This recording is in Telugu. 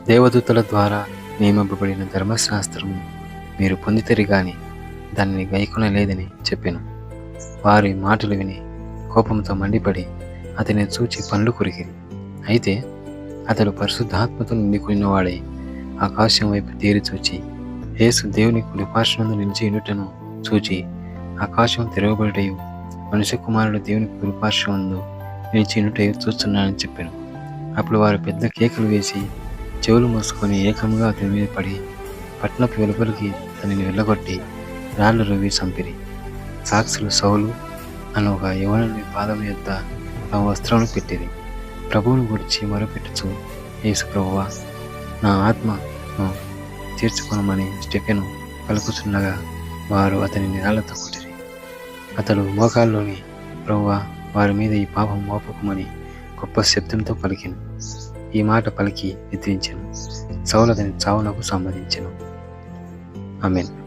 దేవదూతల ద్వారా నియమింపబడిన ధర్మశాస్త్రము మీరు పొందితిరి గాని దానిని గైకొనలేదని చెప్పెను. వారి మాటలు విని కోపంతో మండిపడి అతనిని చూచి పండ్లు కొరికిరి. అయితే అతడు పరిశుద్ధాత్మతో నిండుకున్నవాడై ఆకాశం వైపు తేరి చూచి యేసు దేవుని కుడిపార్శ్వనందు నిలిచి ఉండుటను చూచి ఆకాశం తెరవబడుటయు మనుష్య కుమారుడు దేవుని కుడిపార్శ్వనందు నిలిచి ఉండుటయు చూస్తున్నానని చెప్పాను. అప్పుడు వారు పెద్ద కేకలు వేసి చెవులు మూసుకొని ఏకంగా అతని మీద పడి పట్టణపు వెలుపలికి అతనిని వెళ్ళగొట్టి రాళ్లు రువ్వి చంపిరి. సాక్షులు సౌలు అను ఒక యవనుని పాదం యొద్ద తమ వస్త్రమును పెట్టిరి. ప్రభువును గురించి మొరపెట్టుచు, యేసు ప్రభువా, నా ఆత్మను తీర్చుకొనమని స్టెఫెను పలుకుచుండగా వారు అతనిని రాళ్లతో కొట్టిరి. అతడు మోకాల్లోని, ప్రభువా, వారి మీద ఈ పాపం మోపకమని గొప్ప శబ్దంతో పలికెను. ఈ మాట పలికి నిద్రించెను. సౌలు అతని చావునకు సమ్మతించెను. ఆమేన్.